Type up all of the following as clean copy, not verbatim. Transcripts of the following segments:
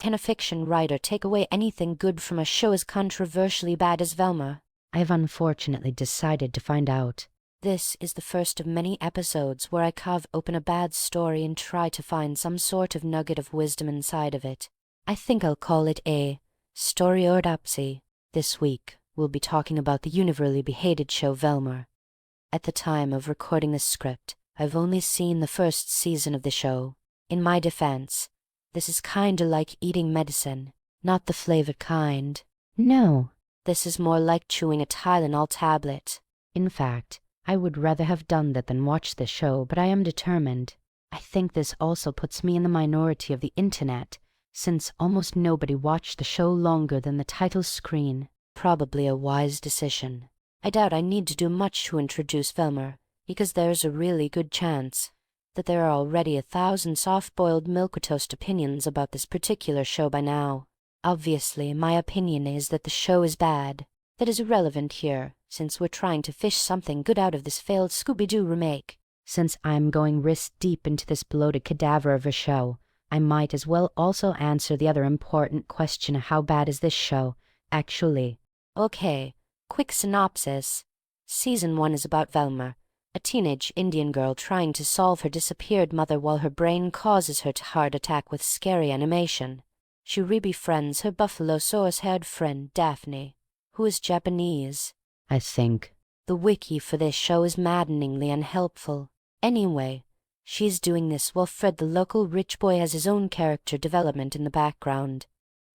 Can a fiction writer take away anything good from a show as controversially bad as Velma? I have unfortunately decided to find out. This is the first of many episodes where I carve open a bad story and try to find some sort of nugget of wisdom inside of it. I think I'll call it a story or dapsy. This week, we'll be talking about the universally hated show Velma. At the time of recording this script, I've only seen the first season of the show. In my defense, this is kinda like eating medicine, not the flavored kind. No. This is more like chewing a Tylenol tablet. In fact, I would rather have done that than watch the show, but I am determined. I think this also puts me in the minority of the internet, since almost nobody watched the show longer than the title screen. Probably a wise decision. I doubt I need to do much to introduce Velma, because there's a really good chance that there are already 1,000 soft-boiled milquetoast opinions about this particular show by now. Obviously, my opinion is that the show is bad. That is irrelevant here, since we're trying to fish something good out of this failed Scooby-Doo remake. Since I'm going wrist-deep into this bloated cadaver of a show, I might as well also answer the other important question: how bad is this show, actually? Okay, quick synopsis. Season 1 is about Velma, a teenage Indian girl trying to solve her disappeared mother while her brain causes her to heart attack with scary animation. She befriends her buffalo-sauce-haired friend Daphne, who is Japanese. I think. The wiki for this show is maddeningly unhelpful. Anyway, she's doing this while Fred the local rich boy has his own character development in the background.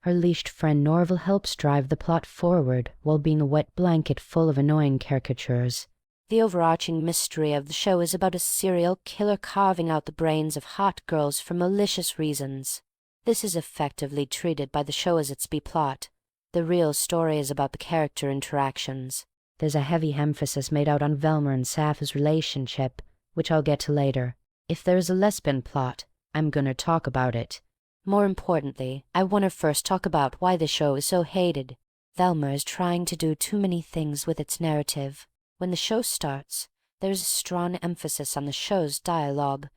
Her leashed friend Norval helps drive the plot forward while being a wet blanket full of annoying caricatures. The overarching mystery of the show is about a serial killer carving out the brains of hot girls for malicious reasons. This is effectively treated by the show as its B-plot. The real story is about the character interactions. There's a heavy emphasis made out on Velma and Sapphire's relationship, which I'll get to later. If there's a lesbian plot, I'm gonna talk about it. More importantly, I want to first talk about why the show is so hated. Velma is trying to do too many things with its narrative. When the show starts, there is a strong emphasis on the show's dialogue,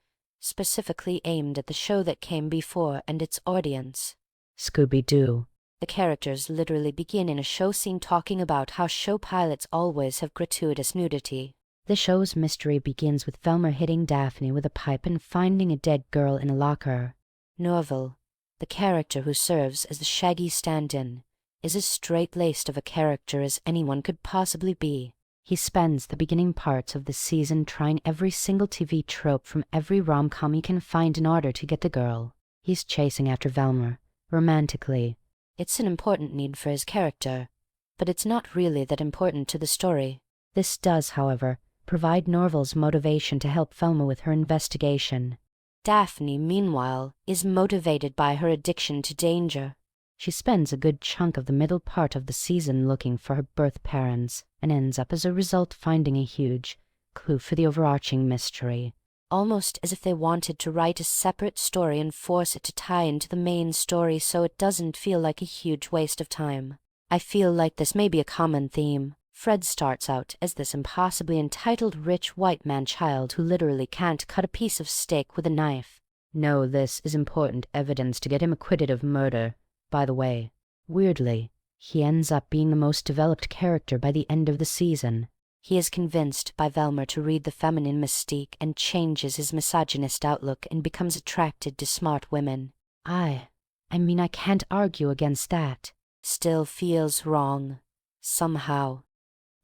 specifically aimed at the show that came before and its audience. Scooby-Doo. The characters literally begin in a show scene talking about how show pilots always have gratuitous nudity. The show's mystery begins with Velma hitting Daphne with a pipe and finding a dead girl in a locker. Norval, the character who serves as the Shaggy stand-in, is as straight-laced of a character as anyone could possibly be. He spends the beginning parts of the season trying every single TV trope from every rom-com he can find in order to get the girl. He's chasing after Velma, romantically. It's an important need for his character, but it's not really that important to the story. This does, however, provide Norval's motivation to help Velma with her investigation. Daphne, meanwhile, is motivated by her addiction to danger. She spends a good chunk of the middle part of the season looking for her birth parents, and ends up as a result finding a huge clue for the overarching mystery. Almost as if they wanted to write a separate story and force it to tie into the main story so it doesn't feel like a huge waste of time. I feel like this may be a common theme. Fred starts out as this impossibly entitled rich white man child who literally can't cut a piece of steak with a knife. No, this is important evidence to get him acquitted of murder. By the way, weirdly, he ends up being the most developed character by the end of the season. He is convinced by Velma to read the feminine mystique and changes his misogynist outlook and becomes attracted to smart women. I mean, I can't argue against that. Still feels wrong. Somehow.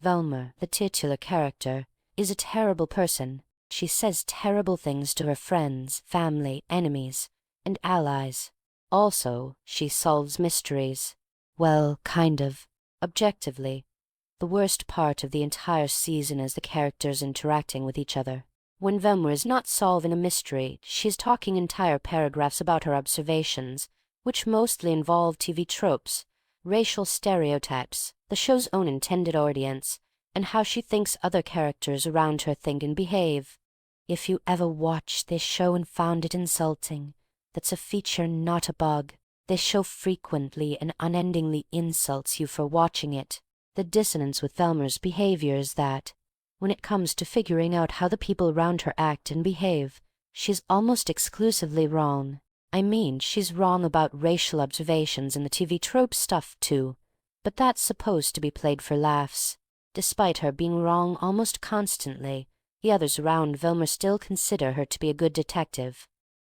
Velma, the titular character, is a terrible person. She says terrible things to her friends, family, enemies, and allies. Also, she solves mysteries. Well, kind of. Objectively. The worst part of the entire season is the characters interacting with each other. When Velma is not solving a mystery, she is talking entire paragraphs about her observations, which mostly involve TV tropes, racial stereotypes, the show's own intended audience, and how she thinks other characters around her think and behave. If you ever watched this show and found it insulting, that's a feature, not a bug. This show frequently and unendingly insults you for watching it. The dissonance with Velma's behavior is that, when it comes to figuring out how the people around her act and behave, she's almost exclusively wrong. I mean, she's wrong about racial observations and the TV trope stuff, too, but that's supposed to be played for laughs. Despite her being wrong almost constantly, the others around Velma still consider her to be a good detective.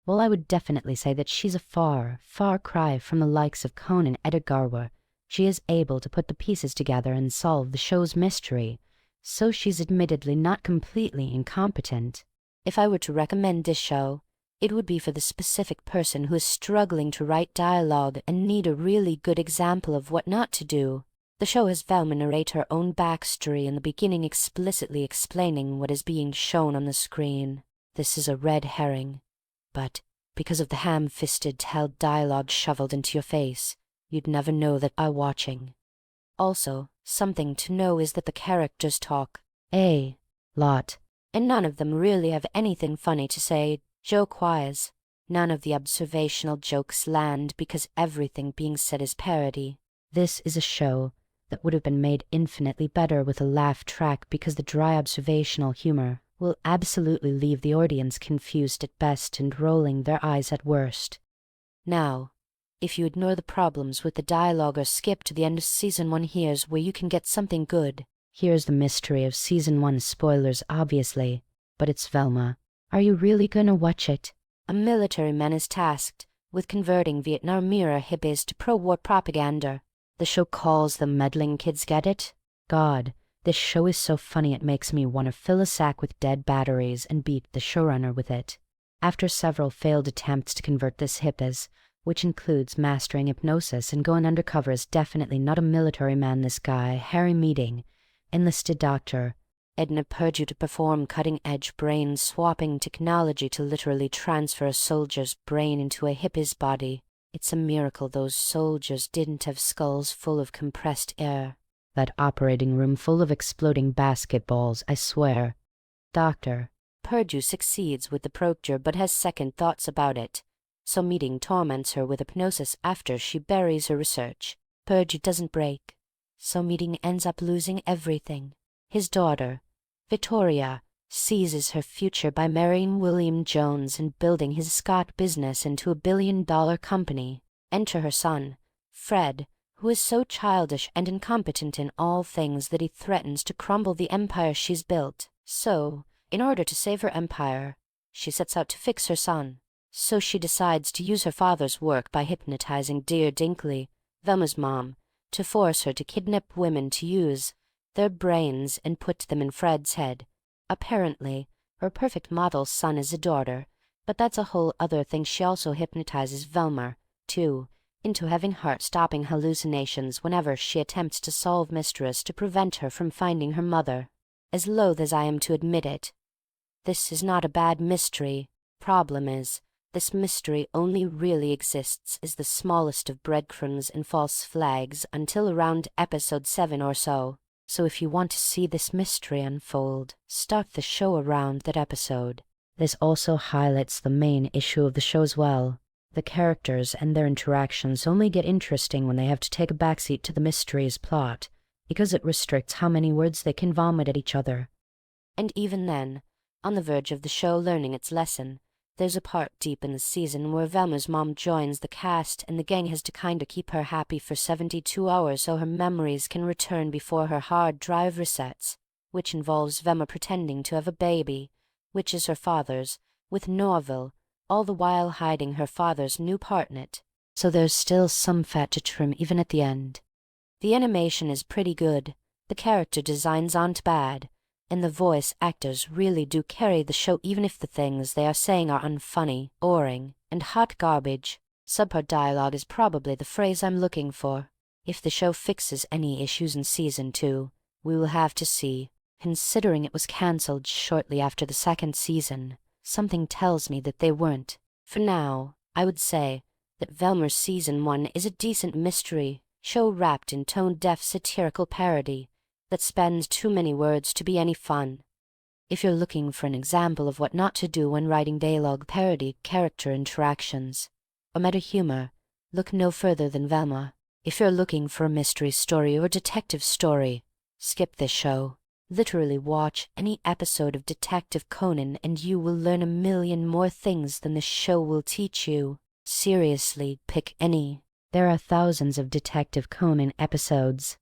Well, I would definitely say that she's a far, far cry from the likes of Conan Edogawa. She is able to put the pieces together and solve the show's mystery, so she's admittedly not completely incompetent. If I were to recommend this show, it would be for the specific person who is struggling to write dialogue and need a really good example of what not to do. The show has Velma narrate her own backstory in the beginning, explicitly explaining what is being shown on the screen. This is a red herring, but because of the ham-fisted held dialogue shoveled into your face, you'd never know that I'm watching. Also, something to know is that the characters talk A lot, and none of them really have anything funny to say, joke-wise. None of the observational jokes land because everything being said is parody. This is a show that would have been made infinitely better with a laugh track, because the dry observational humor will absolutely leave the audience confused at best and rolling their eyes at worst. Now, if you ignore the problems with the dialogue or skip to the end of Season 1, here's where you can get something good. Here's the mystery of Season 1 spoilers, obviously, but it's Velma. Are you really gonna watch it? A military man is tasked with converting Vietnam-era hippies to pro-war propaganda. The show calls them meddling kids, get it? God, this show is so funny it makes me want to fill a sack with dead batteries and beat the showrunner with it. After several failed attempts to convert this hippies, which includes mastering hypnosis and going undercover as definitely not a military man, this guy, Harry Meeting, enlisted doctor, Edna Purdue, to perform cutting-edge brain-swapping technology to literally transfer a soldier's brain into a hippie's body. It's a miracle those soldiers didn't have skulls full of compressed air. That operating room full of exploding basketballs, I swear. Doctor Purdue succeeds with the procedure but has second thoughts about it, so Meeting torments her with hypnosis after she buries her research. Purdue doesn't break, so Meeting ends up losing everything. His daughter, Victoria, seizes her future by marrying William Jones and building his Scott business into a billion-dollar company. Enter her son, Fred, who is so childish and incompetent in all things that he threatens to crumble the empire she's built. So, in order to save her empire, she sets out to fix her son. So she decides to use her father's work by hypnotizing dear Dinkley, Velma's mom, to force her to kidnap women to use their brains and put them in Fred's head. Apparently, her perfect model son is a daughter, but that's a whole other thing. She also hypnotizes Velma, too, into having heart-stopping hallucinations whenever she attempts to solve mysteries to prevent her from finding her mother. As loath as I am to admit it, this is not a bad mystery. Problem is, this mystery only really exists as the smallest of breadcrumbs and false flags until around episode 7 or so. So if you want to see this mystery unfold, start the show around that episode. This also highlights the main issue of the show as well. The characters and their interactions only get interesting when they have to take a backseat to the mystery's plot, because it restricts how many words they can vomit at each other. And even then, on the verge of the show learning its lesson, there's a part deep in the season where Velma's mom joins the cast and the gang has to kinda keep her happy for 72 hours so her memories can return before her hard drive resets, which involves Velma pretending to have a baby, which is her father's, with Norville, all the while hiding her father's new part in it. So there's still some fat to trim even at the end. The animation is pretty good, the character designs aren't bad, and the voice actors really do carry the show even if the things they are saying are unfunny, boring, and hot garbage. Subpar dialogue is probably the phrase I'm looking for. If the show fixes any issues in Season 2, we will have to see. Considering it was cancelled shortly after the second season, something tells me that they weren't. For now, I would say that Velma's Season 1 is a decent mystery show wrapped in tone-deaf satirical parody that spends too many words to be any fun. If you're looking for an example of what not to do when writing dialogue parody, character interactions, or meta-humor, look no further than Velma. If you're looking for a mystery story or detective story, skip this show. Literally watch any episode of Detective Conan and you will learn a million more things than this show will teach you. Seriously, pick any. There are thousands of Detective Conan episodes.